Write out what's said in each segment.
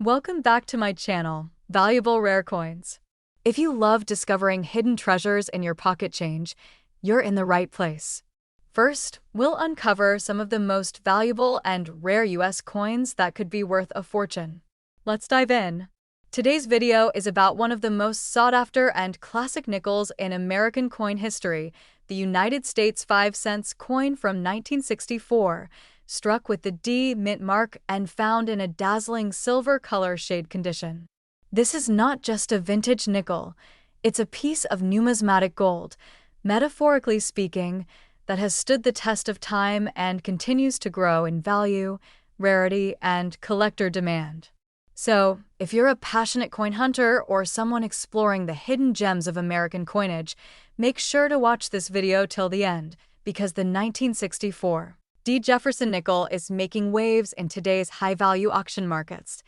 Welcome back to my channel, Valuable Rare Coins. If you love discovering hidden treasures in your pocket change, you're in the right place. First, we'll uncover some of the most valuable and rare US coins that could be worth a fortune. Let's dive in. Today's video is about one of the most sought-after and classic nickels in American coin history, the United States 5-cent coin from 1964, struck with the D mint mark and found in a dazzling silver color shade condition. This is not just a vintage nickel, it's a piece of numismatic gold, metaphorically speaking, that has stood the test of time and continues to grow in value, rarity, and collector demand. So, if you're a passionate coin hunter or someone exploring the hidden gems of American coinage, make sure to watch this video till the end, because the 1964 D. Jefferson nickel is making waves in today's high-value auction markets.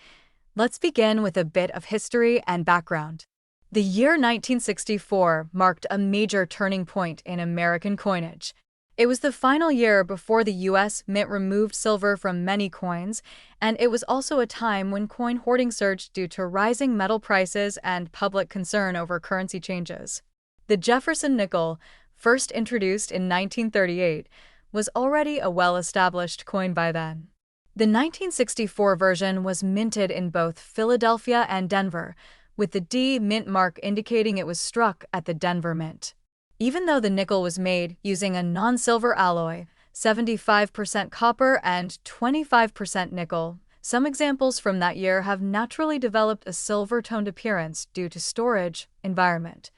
Let's begin with a bit of history and background. The year 1964 marked a major turning point in American coinage. It was the final year before the U.S. Mint removed silver from many coins, and it was also a time when coin hoarding surged due to rising metal prices and public concern over currency changes. The Jefferson nickel, first introduced in 1938, was already a well-established coin by then. The 1964 version was minted in both Philadelphia and Denver, with the D mint mark indicating it was struck at the Denver Mint. Even though the nickel was made using a non-silver alloy, 75% copper and 25% nickel, some examples from that year have naturally developed a silver-toned appearance due to storage, environment,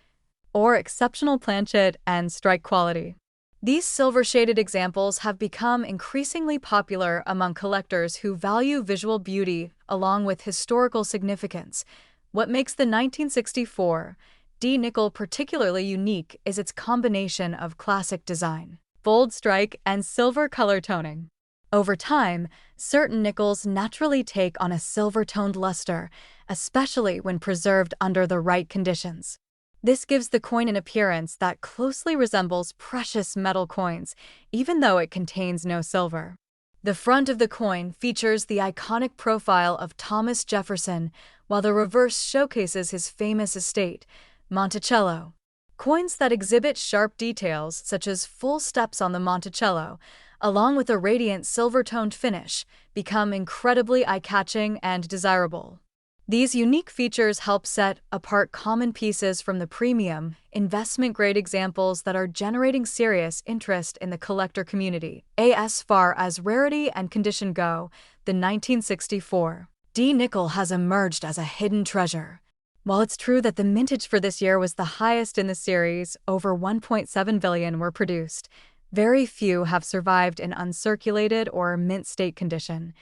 or exceptional planchet and strike quality. These silver-shaded examples have become increasingly popular among collectors who value visual beauty along with historical significance. What makes the 1964 D nickel particularly unique is its combination of classic design, bold strike, and silver color toning. Over time, certain nickels naturally take on a silver-toned luster, especially when preserved under the right conditions. This gives the coin an appearance that closely resembles precious metal coins, even though it contains no silver. The front of the coin features the iconic profile of Thomas Jefferson, while the reverse showcases his famous estate, Monticello. Coins that exhibit sharp details, such as full steps on the Monticello, along with a radiant silver-toned finish, become incredibly eye-catching and desirable. These unique features help set apart common pieces from the premium, investment-grade examples that are generating serious interest in the collector community. As far as rarity and condition go, the 1964 D nickel has emerged as a hidden treasure. While it's true that the mintage for this year was the highest in the series, over 1.7 billion were produced, very few have survived in uncirculated or mint state condition,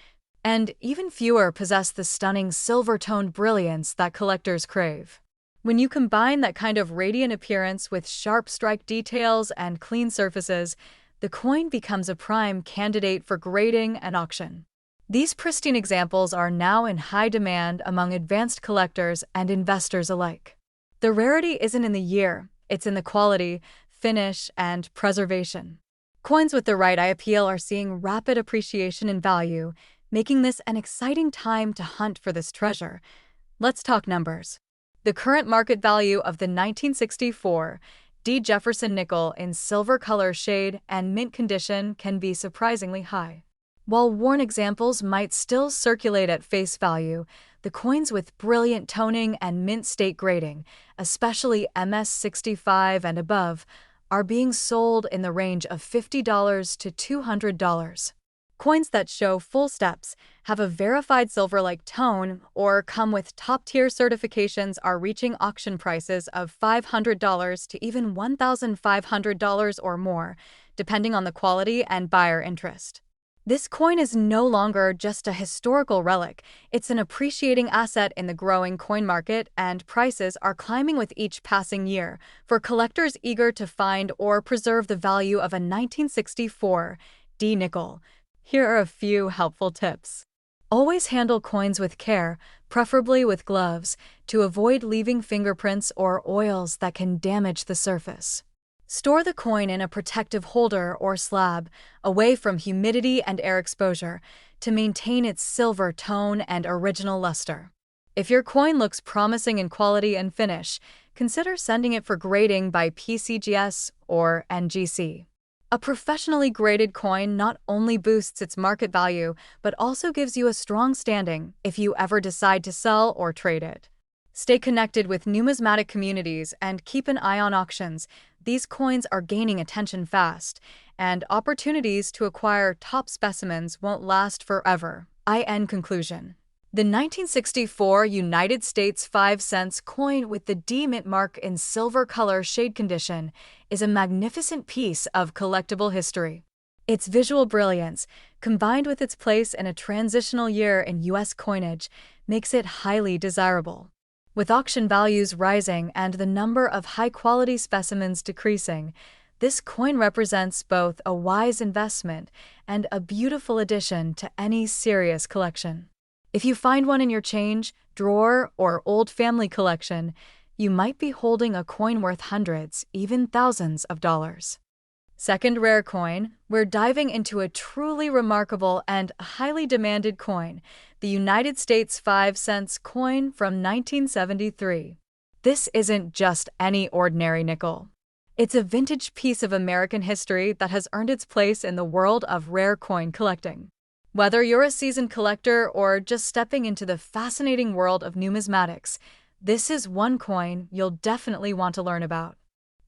and even fewer possess the stunning silver-toned brilliance that collectors crave. When you combine that kind of radiant appearance with sharp strike details and clean surfaces, the coin becomes a prime candidate for grading and auction. These pristine examples are now in high demand among advanced collectors and investors alike. The rarity isn't in the year, it's in the quality, finish, and preservation. Coins with the right eye appeal are seeing rapid appreciation in value, making this an exciting time to hunt for this treasure. Let's talk numbers. The current market value of the 1964 D. Jefferson nickel in silver color shade and mint condition can be surprisingly high. While worn examples might still circulate at face value, the coins with brilliant toning and mint state grading, especially MS65 and above, are being sold in the range of $50 to $200. Coins that show full steps, have a verified silver-like tone, or come with top-tier certifications are reaching auction prices of $500 to even $1,500 or more, depending on the quality and buyer interest. This coin is no longer just a historical relic, it's an appreciating asset in the growing coin market, and prices are climbing with each passing year. For collectors eager to find or preserve the value of a 1964 D nickel, here are a few helpful tips. Always handle coins with care, preferably with gloves, to avoid leaving fingerprints or oils that can damage the surface. Store the coin in a protective holder or slab, away from humidity and air exposure, to maintain its silver tone and original luster. If your coin looks promising in quality and finish, consider sending it for grading by PCGS or NGC. A professionally graded coin not only boosts its market value, but also gives you a strong standing if you ever decide to sell or trade it. Stay connected with numismatic communities and keep an eye on auctions. These coins are gaining attention fast, and opportunities to acquire top specimens won't last forever. In conclusion, the 1964 United States 5-cent coin with the D mint mark in silver color shade condition is a magnificent piece of collectible history. Its visual brilliance, combined with its place in a transitional year in U.S. coinage, makes it highly desirable. With auction values rising and the number of high-quality specimens decreasing, this coin represents both a wise investment and a beautiful addition to any serious collection. If you find one in your change, drawer, or old family collection, you might be holding a coin worth hundreds, even thousands of dollars. Second rare coin, we're diving into a truly remarkable and highly demanded coin, the United States 5-cent coin from 1973. This isn't just any ordinary nickel. It's a vintage piece of American history that has earned its place in the world of rare coin collecting. Whether you're a seasoned collector or just stepping into the fascinating world of numismatics, this is one coin you'll definitely want to learn about.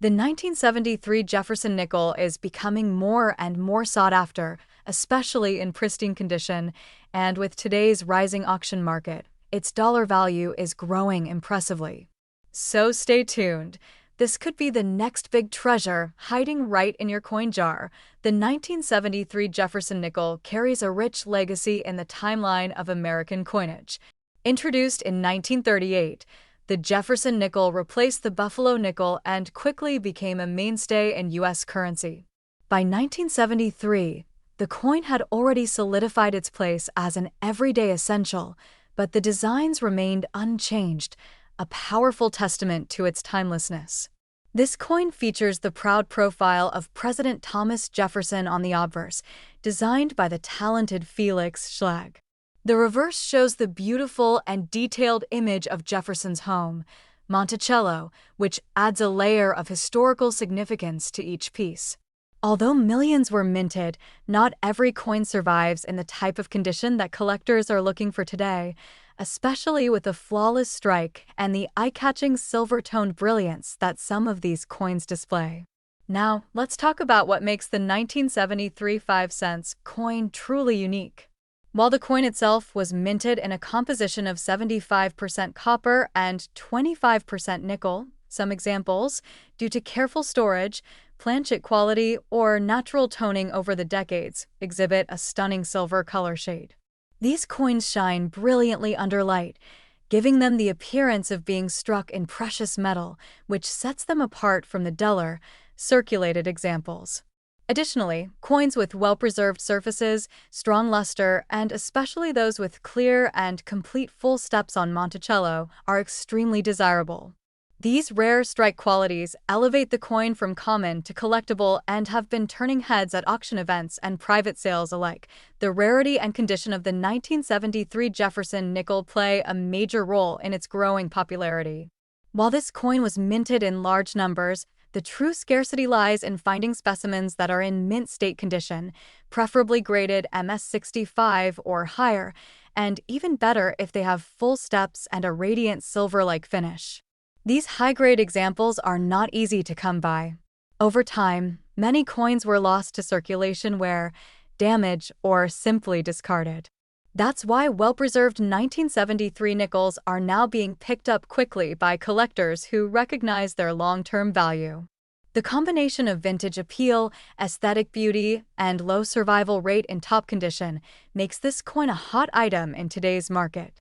The 1973 Jefferson nickel is becoming more and more sought after, especially in pristine condition, and with today's rising auction market, its dollar value is growing impressively. So stay tuned. This could be the next big treasure hiding right in your coin jar. The 1973 Jefferson nickel carries a rich legacy in the timeline of American coinage. Introduced in 1938, the Jefferson nickel replaced the Buffalo nickel and quickly became a mainstay in U.S. currency. By 1973, the coin had already solidified its place as an everyday essential, but the designs remained unchanged, a powerful testament to its timelessness. This coin features the proud profile of President Thomas Jefferson on the obverse, designed by the talented Felix Schlag. The reverse shows the beautiful and detailed image of Jefferson's home, Monticello, which adds a layer of historical significance to each piece. Although millions were minted, not every coin survives in the type of condition that collectors are looking for today, especially with the flawless strike and the eye-catching silver-toned brilliance that some of these coins display. Now, let's talk about what makes the 1973 5-cent coin truly unique. While the coin itself was minted in a composition of 75% copper and 25% nickel, some examples, due to careful storage, planchet quality, or natural toning over the decades, exhibit a stunning silver color shade. These coins shine brilliantly under light, giving them the appearance of being struck in precious metal, which sets them apart from the duller, circulated examples. Additionally, coins with well-preserved surfaces, strong luster, and especially those with clear and complete full steps on Monticello are extremely desirable. These rare strike qualities elevate the coin from common to collectible and have been turning heads at auction events and private sales alike. The rarity and condition of the 1973 Jefferson nickel play a major role in its growing popularity. While this coin was minted in large numbers, the true scarcity lies in finding specimens that are in mint state condition, preferably graded MS65 or higher, and even better if they have full steps and a radiant silver-like finish. These high-grade examples are not easy to come by. Over time, many coins were lost to circulation wear, damage, or simply discarded. That's why well-preserved 1973 nickels are now being picked up quickly by collectors who recognize their long-term value. The combination of vintage appeal, aesthetic beauty, and low survival rate in top condition makes this coin a hot item in today's market.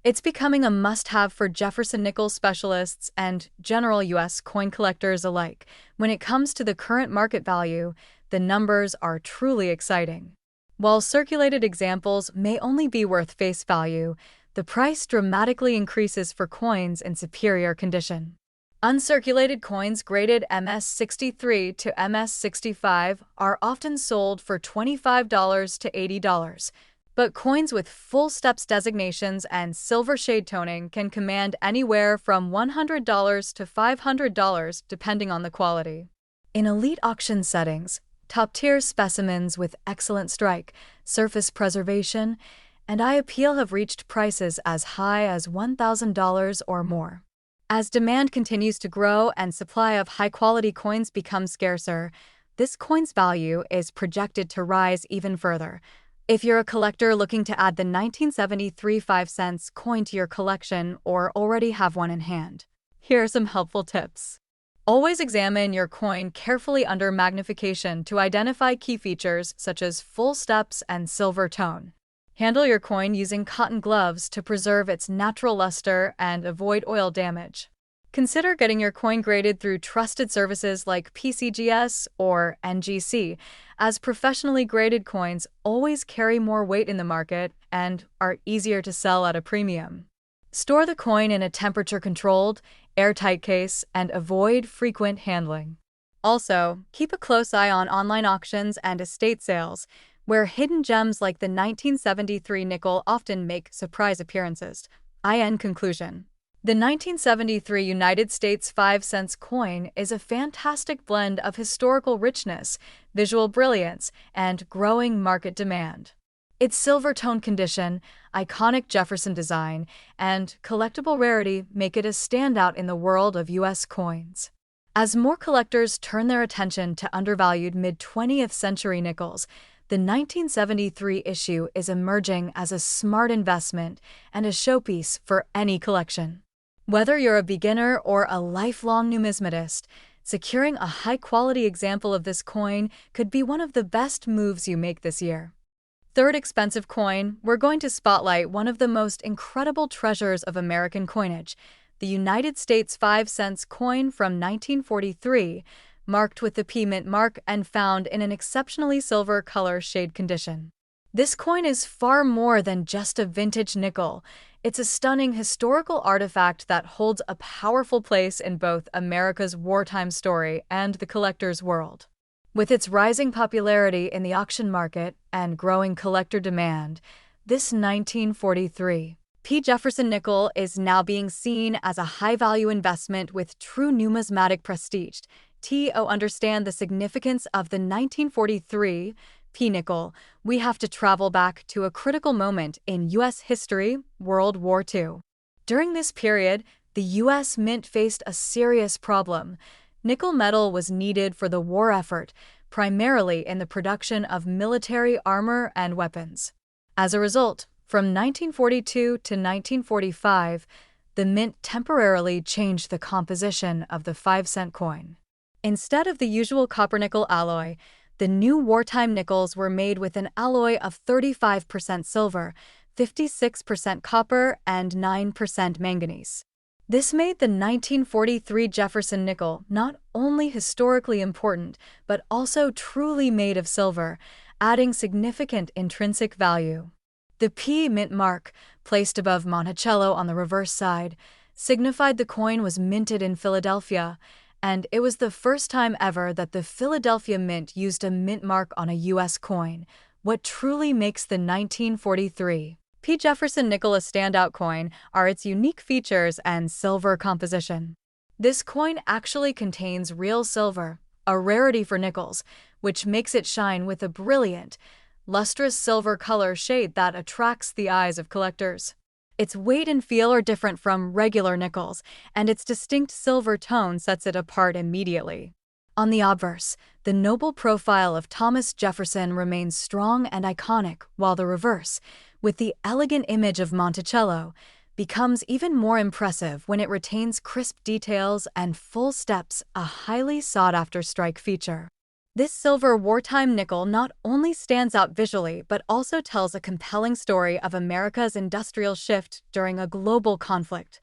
It's becoming a must-have for Jefferson nickel specialists and general U.S. coin collectors alike. When it comes to the current market value, the numbers are truly exciting. While circulated examples may only be worth face value, the price dramatically increases for coins in superior condition. Uncirculated coins graded MS63 to MS65 are often sold for $25 to $80. But coins with full steps designations and silver shade toning can command anywhere from $100 to $500 depending on the quality. In elite auction settings, top-tier specimens with excellent strike, surface preservation, and eye appeal have reached prices as high as $1,000 or more. As demand continues to grow and supply of high-quality coins becomes scarcer, this coin's value is projected to rise even further. If you're a collector looking to add the 1973 5-cent coin to your collection or already have one in hand, here are some helpful tips. Always examine your coin carefully under magnification to identify key features such as full steps and silver tone. Handle your coin using cotton gloves to preserve its natural luster and avoid oil damage. Consider getting your coin graded through trusted services like PCGS or NGC, as professionally graded coins always carry more weight in the market and are easier to sell at a premium. Store the coin in a temperature-controlled, airtight case and avoid frequent handling. Also, keep a close eye on online auctions and estate sales, where hidden gems like the 1973 nickel often make surprise appearances. In conclusion, the 1973 United States 5-cent coin is a fantastic blend of historical richness, visual brilliance, and growing market demand. Its silver tone condition, iconic Jefferson design, and collectible rarity make it a standout in the world of U.S. coins. As more collectors turn their attention to undervalued mid-20th century nickels, the 1973 issue is emerging as a smart investment and a showpiece for any collection. Whether you're a beginner or a lifelong numismatist, securing a high-quality example of this coin could be one of the best moves you make this year. Third expensive coin, we're going to spotlight one of the most incredible treasures of American coinage, the United States 5-cent coin from 1943, marked with the P mint mark and found in an exceptionally silver color shade condition. This coin is far more than just a vintage nickel. It's a stunning historical artifact that holds a powerful place in both America's wartime story and the collector's world. With its rising popularity in the auction market and growing collector demand, this 1943 P. Jefferson nickel is now being seen as a high-value investment with true numismatic prestige. To understand the significance of the 1943 P nickel, we have to travel back to a critical moment in U.S. history, World War II. During this period, the U.S. Mint faced a serious problem. Nickel metal was needed for the war effort, primarily in the production of military armor and weapons. As a result, from 1942 to 1945, the Mint temporarily changed the composition of the 5-cent coin. Instead of the usual copper-nickel alloy, the new wartime nickels were made with an alloy of 35% silver, 56% copper, and 9% manganese. This made the 1943 Jefferson nickel not only historically important, but also truly made of silver, adding significant intrinsic value. The P mint mark, placed above Monticello on the reverse side, signified the coin was minted in Philadelphia, and it was the first time ever that the Philadelphia Mint used a mint mark on a U.S. coin. What truly makes the 1943 P. Jefferson nickel a standout coin are its unique features and silver composition. This coin actually contains real silver, a rarity for nickels, which makes it shine with a brilliant, lustrous silver color shade that attracts the eyes of collectors. Its weight and feel are different from regular nickels, and its distinct silver tone sets it apart immediately. On the obverse, the noble profile of Thomas Jefferson remains strong and iconic, while the reverse, with the elegant image of Monticello, becomes even more impressive when it retains crisp details and full steps, a highly sought-after strike feature. This silver wartime nickel not only stands out visually but also tells a compelling story of America's industrial shift during a global conflict.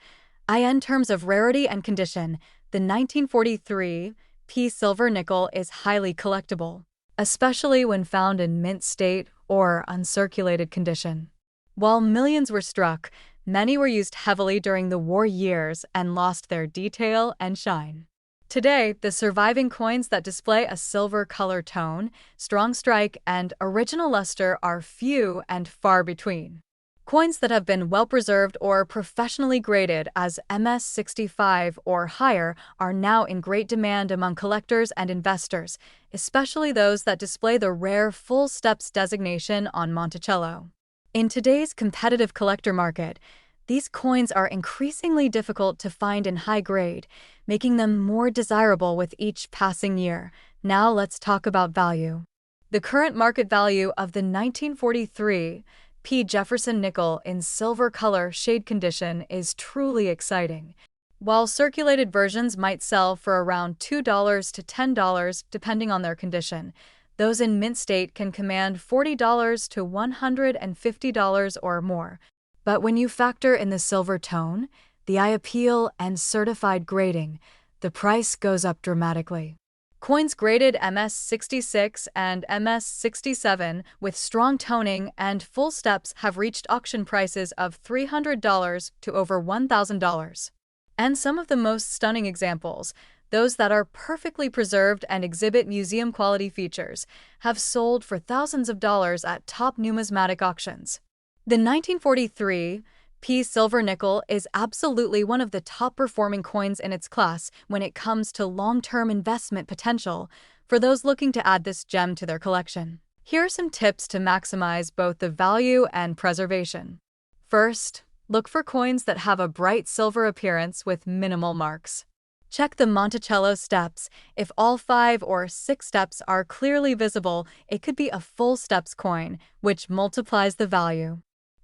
In terms of rarity and condition, the 1943 P silver nickel is highly collectible, especially when found in mint state or uncirculated condition. While millions were struck, many were used heavily during the war years and lost their detail and shine. Today, the surviving coins that display a silver color tone, strong strike, and original luster are few and far between. Coins that have been well preserved or professionally graded as MS65 or higher are now in great demand among collectors and investors, especially those that display the rare full steps designation on Monticello. In today's competitive collector market, these coins are increasingly difficult to find in high grade, making them more desirable with each passing year. Now let's talk about value. The current market value of the 1943 P. Jefferson nickel in silver color shade condition is truly exciting. While circulated versions might sell for around $2 to $10 depending on their condition, those in mint state can command $40 to $150 or more. But when you factor in the silver tone, the eye appeal, and certified grading, the price goes up dramatically. Coins graded MS66 and MS67 with strong toning and full steps have reached auction prices of $300 to over $1,000. And some of the most stunning examples, those that are perfectly preserved and exhibit museum-quality features, have sold for thousands of dollars at top numismatic auctions. The 1943 P silver nickel is absolutely one of the top-performing coins in its class when it comes to long-term investment potential for those looking to add this gem to their collection. Here are some tips to maximize both the value and preservation. First, look for coins that have a bright silver appearance with minimal marks. Check the Monticello steps. If all 5 or 6 steps are clearly visible, it could be a full steps coin, which multiplies the value.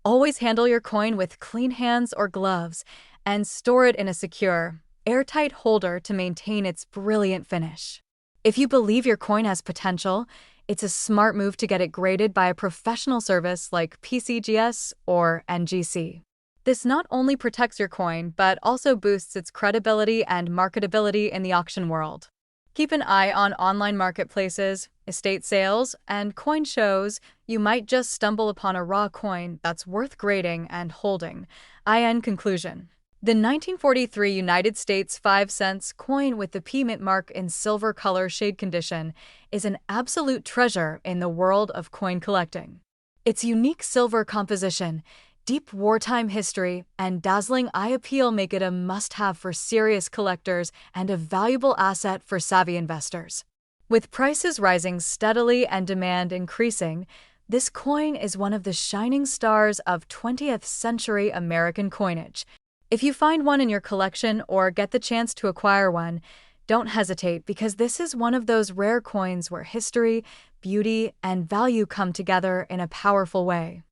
Always handle your coin with clean hands or gloves and store it in a secure, airtight holder to maintain its brilliant finish. If you believe your coin has potential, it's a smart move to get it graded by a professional service like PCGS or NGC. This not only protects your coin, but also boosts its credibility and marketability in the auction world. Keep an eye on online marketplaces, estate sales, and coin shows. You might just stumble upon a raw coin that's worth grading and holding. In conclusion, the 1943 United States 5-cent coin with the P mint mark in silver color shade condition is an absolute treasure in the world of coin collecting. Its unique silver composition, deep wartime history, and dazzling eye appeal make it a must-have for serious collectors and a valuable asset for savvy investors. With prices rising steadily and demand increasing, this coin is one of the shining stars of 20th century American coinage. If you find one in your collection or get the chance to acquire one, don't hesitate, because this is one of those rare coins where history, beauty, and value come together in a powerful way.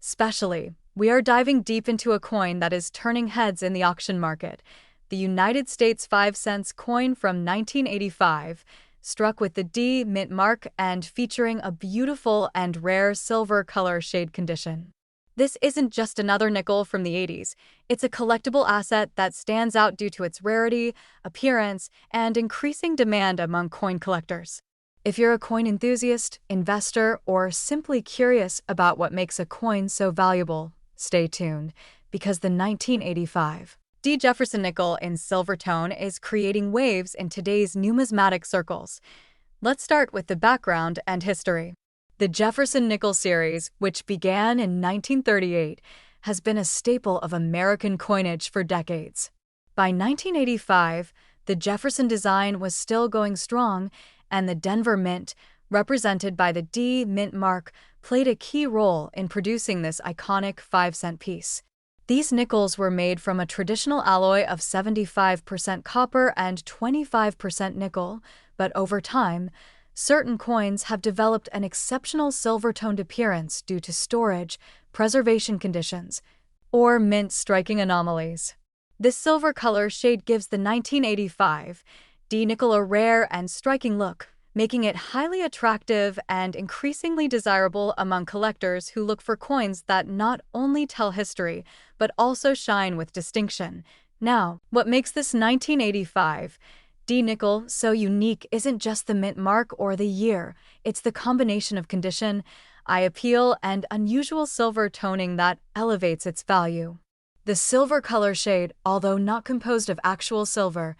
Especially, we are diving deep into a coin that is turning heads in the auction market, the United States 5-cent coin from 1985, struck with the D mint mark and featuring a beautiful and rare silver color shade condition. This isn't just another nickel from the 80s, it's a collectible asset that stands out due to its rarity, appearance, and increasing demand among coin collectors. If you're a coin enthusiast, investor, or simply curious about what makes a coin so valuable, stay tuned, because the 1985 D. Jefferson nickel in silver tone is creating waves in today's numismatic circles. Let's start with the background and history. The Jefferson nickel series, which began in 1938, has been a staple of American coinage for decades. By 1985, the Jefferson design was still going strong, and the Denver Mint, represented by the D mint mark, played a key role in producing this iconic 5-cent piece. These nickels were made from a traditional alloy of 75% copper and 25% nickel, but over time, certain coins have developed an exceptional silver-toned appearance due to storage, preservation conditions, or mint striking anomalies. This silver color shade gives the 1985 D nickel a rare and striking look, making it highly attractive and increasingly desirable among collectors who look for coins that not only tell history, but also shine with distinction. Now, what makes this 1985 D nickel so unique isn't just the mint mark or the year, it's the combination of condition, eye appeal, and unusual silver toning that elevates its value. The silver color shade, although not composed of actual silver,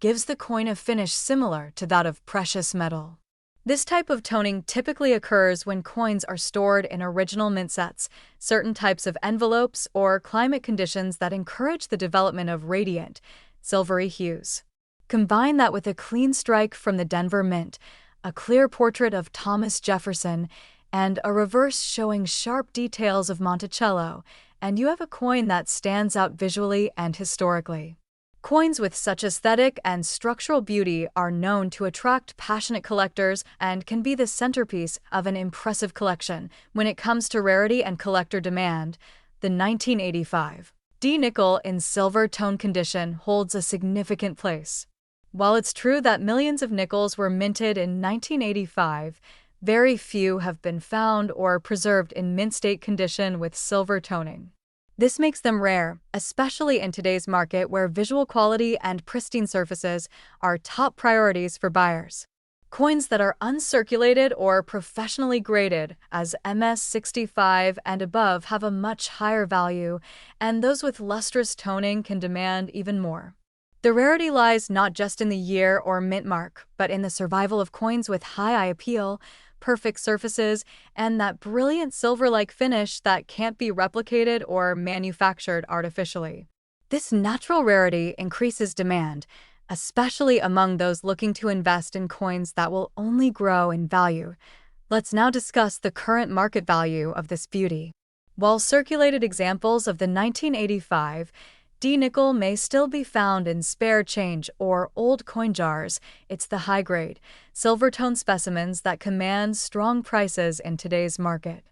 gives the coin a finish similar to that of precious metal. This type of toning typically occurs when coins are stored in original mint sets, certain types of envelopes, or climate conditions that encourage the development of radiant, silvery hues. Combine that with a clean strike from the Denver Mint, a clear portrait of Thomas Jefferson, and a reverse showing sharp details of Monticello, and you have a coin that stands out visually and historically. Coins with such aesthetic and structural beauty are known to attract passionate collectors and can be the centerpiece of an impressive collection. When it comes to rarity and collector demand, the 1985 D nickel in silver tone condition holds a significant place. While it's true that millions of nickels were minted in 1985, very few have been found or preserved in mint state condition with silver toning. This makes them rare, especially in today's market where visual quality and pristine surfaces are top priorities for buyers. Coins that are uncirculated or professionally graded as MS65 and above have a much higher value, and those with lustrous toning can demand even more. The rarity lies not just in the year or mint mark, but in the survival of coins with high eye appeal, perfect surfaces, and that brilliant silver-like finish that can't be replicated or manufactured artificially. This natural rarity increases demand, especially among those looking to invest in coins that will only grow in value. Let's now discuss the current market value of this beauty. While circulated examples of the 1985 D nickel may still be found in spare change or old coin jars, it's the high-grade, silver-tone specimens that command strong prices in today's market.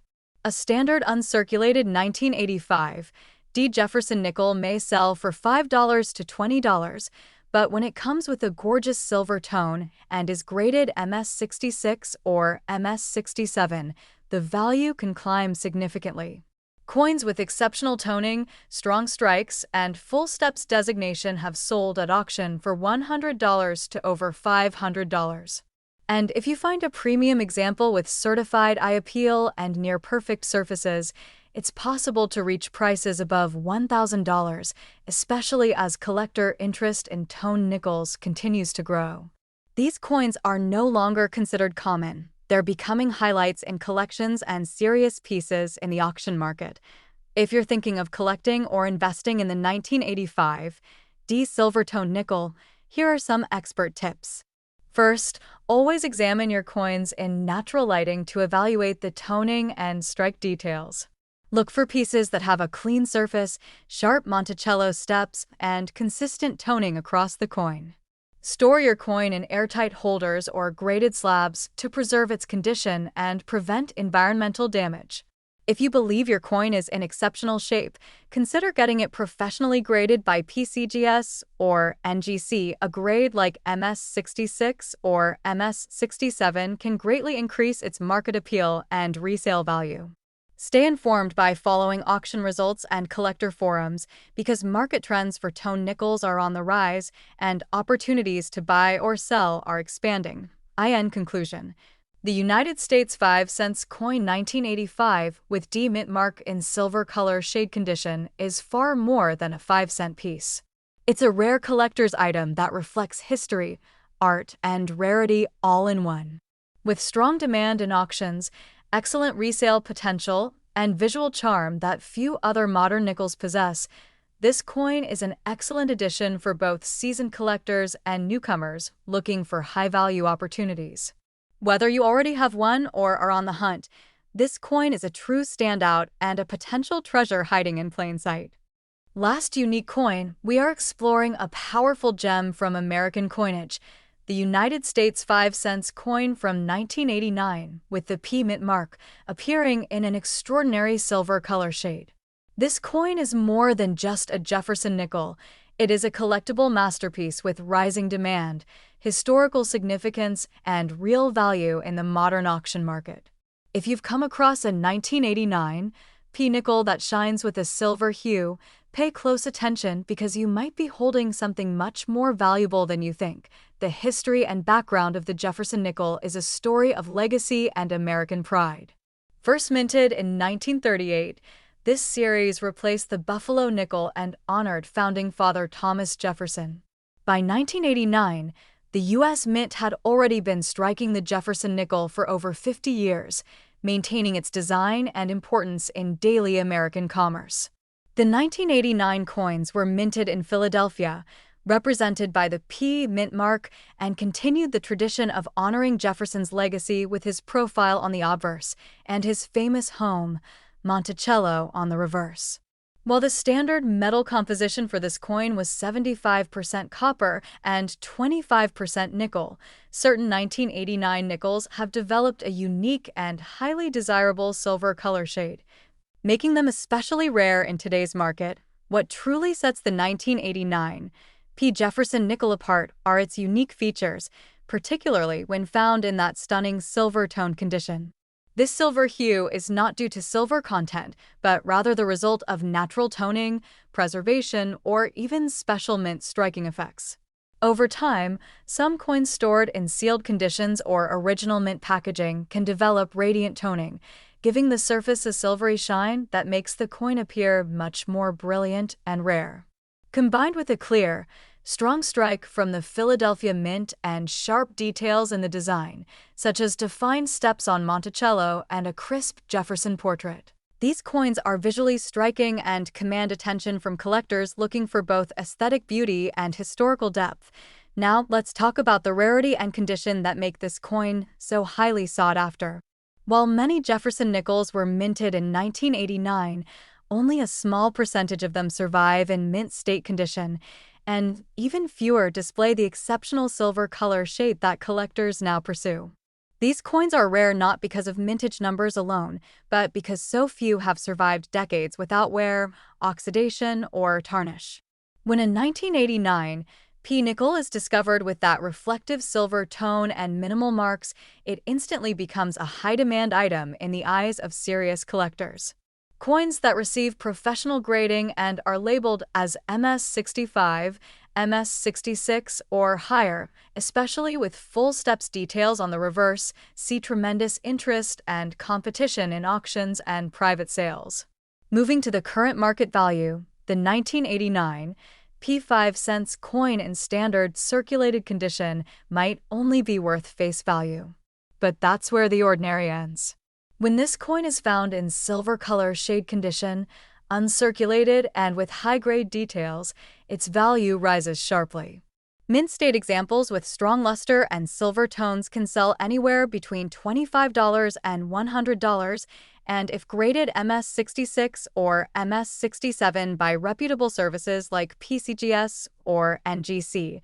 A standard uncirculated 1985 D Jefferson nickel may sell for $5 to $20, but when it comes with a gorgeous silver tone and is graded MS66 or MS67, the value can climb significantly. Coins with exceptional toning, strong strikes, and full steps designation have sold at auction for $100 to over $500. And if you find a premium example with certified eye appeal and near-perfect surfaces, it's possible to reach prices above $1,000, especially as collector interest in toned nickels continues to grow. These coins are no longer considered common. They're becoming highlights in collections and serious pieces in the auction market. If you're thinking of collecting or investing in the 1985 D silver-tone nickel, here are some expert tips. First, always examine your coins in natural lighting to evaluate the toning and strike details. Look for pieces that have a clean surface, sharp Monticello steps, and consistent toning across the coin. Store your coin in airtight holders or graded slabs to preserve its condition and prevent environmental damage. If you believe your coin is in exceptional shape, consider getting it professionally graded by PCGS or NGC. A grade like MS66 or MS67 can greatly increase its market appeal and resale value. Stay informed by following auction results and collector forums because market trends for toned nickels are on the rise and opportunities to buy or sell are expanding. In conclusion, the United States 5-cent coin 1985 with D mint mark in silver color shade condition is far more than a 5-cent piece. It's a rare collector's item that reflects history, art, and rarity all in one. With strong demand in auctions, excellent resale potential, and visual charm that few other modern nickels possess, this coin is an excellent addition for both seasoned collectors and newcomers looking for high-value opportunities. Whether you already have one or are on the hunt, this coin is a true standout and a potential treasure hiding in plain sight. Last unique coin, we are exploring a powerful gem from American coinage, the United States 5-cent coin from 1989 with the P mint mark appearing in an extraordinary silver color shade. This coin is more than just a Jefferson nickel. It is a collectible masterpiece with rising demand, historical significance, and real value in the modern auction market. If you've come across a 1989 P nickel that shines with a silver hue, pay close attention because you might be holding something much more valuable than you think. The history and background of the Jefferson nickel is a story of legacy and American pride. First minted in 1938, this series replaced the Buffalo nickel and honored founding father Thomas Jefferson. By 1989, the U.S. Mint had already been striking the Jefferson nickel for over 50 years, maintaining its design and importance in daily American commerce. The 1989 coins were minted in Philadelphia, represented by the P mint mark, and continued the tradition of honoring Jefferson's legacy with his profile on the obverse and his famous home, Monticello, on the reverse. While the standard metal composition for this coin was 75% copper and 25% nickel, certain 1989 nickels have developed a unique and highly desirable silver color shade, making them especially rare in today's market. What truly sets the 1989 P. Jefferson nickel apart are its unique features, particularly when found in that stunning silver-toned condition. This silver hue is not due to silver content, but rather the result of natural toning, preservation, or even special mint striking effects. Over time, some coins stored in sealed conditions or original mint packaging can develop radiant toning, giving the surface a silvery shine that makes the coin appear much more brilliant and rare. Combined with a clear, strong strike from the Philadelphia Mint and sharp details in the design, such as defined steps on Monticello and a crisp Jefferson portrait, these coins are visually striking and command attention from collectors looking for both aesthetic beauty and historical depth. Now, let's talk about the rarity and condition that make this coin so highly sought after. While many Jefferson nickels were minted in 1989, only a small percentage of them survive in mint state condition, and even fewer display the exceptional silver color shade that collectors now pursue. These coins are rare not because of mintage numbers alone, but because so few have survived decades without wear, oxidation, or tarnish. When a 1989 P nickel is discovered with that reflective silver tone and minimal marks, it instantly becomes a high-demand item in the eyes of serious collectors. Coins that receive professional grading and are labeled as MS65, MS66, or higher, especially with full steps details on the reverse, see tremendous interest and competition in auctions and private sales. Moving to the current market value, the 1989 P5 cents coin in standard circulated condition might only be worth face value. But that's where the ordinary ends. When this coin is found in silver color shade condition, uncirculated, and with high-grade details, its value rises sharply. Mint state examples with strong luster and silver tones can sell anywhere between $25 and $100, and if graded MS66 or MS67 by reputable services like PCGS or NGC,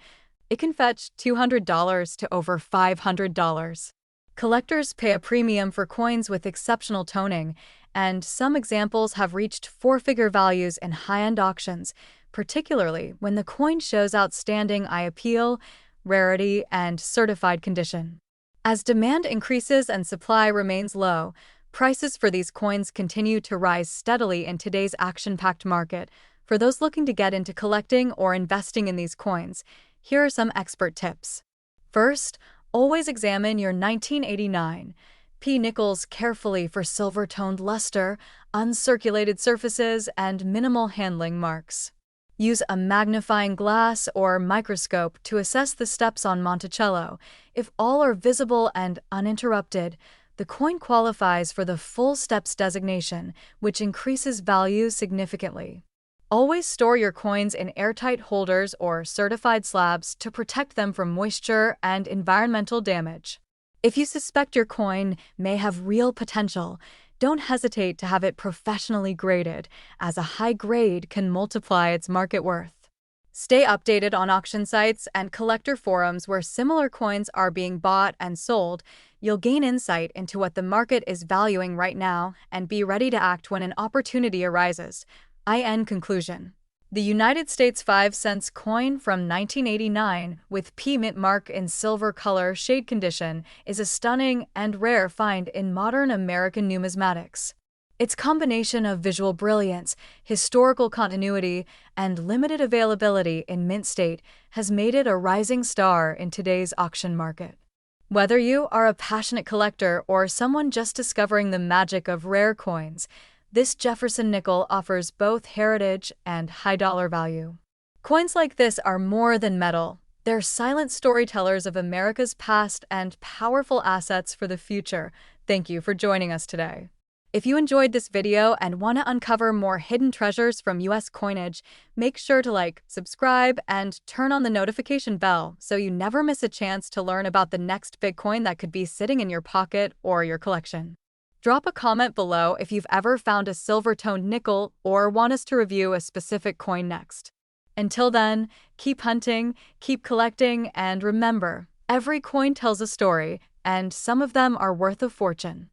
it can fetch $200 to over $500. Collectors pay a premium for coins with exceptional toning, and some examples have reached four-figure values in high-end auctions, particularly when the coin shows outstanding eye appeal, rarity, and certified condition. As demand increases and supply remains low, prices for these coins continue to rise steadily in today's action-packed market. For those looking to get into collecting or investing in these coins, here are some expert tips. First, always examine your 1989 P nickels carefully for silver-toned luster, uncirculated surfaces, and minimal handling marks. Use a magnifying glass or microscope to assess the steps on Monticello. If all are visible and uninterrupted, the coin qualifies for the full steps designation, which increases value significantly. Always store your coins in airtight holders or certified slabs to protect them from moisture and environmental damage. If you suspect your coin may have real potential, don't hesitate to have it professionally graded, as a high grade can multiply its market worth. Stay updated on auction sites and collector forums where similar coins are being bought and sold. You'll gain insight into what the market is valuing right now and be ready to act when an opportunity arises. In conclusion, the United States 5 cents coin from 1989 with P mint mark in silver color shade condition is a stunning and rare find in modern American numismatics. Its combination of visual brilliance, historical continuity, and limited availability in mint state has made it a rising star in today's auction market. Whether you are a passionate collector or someone just discovering the magic of rare coins, this Jefferson nickel offers both heritage and high dollar value. Coins like this are more than metal. They're silent storytellers of America's past and powerful assets for the future. Thank you for joining us today. If you enjoyed this video and want to uncover more hidden treasures from US coinage, make sure to like, subscribe, and turn on the notification bell so you never miss a chance to learn about the next big coin that could be sitting in your pocket or your collection. Drop a comment below if you've ever found a silver-toned nickel or want us to review a specific coin next. Until then, keep hunting, keep collecting, and remember, every coin tells a story, and some of them are worth a fortune.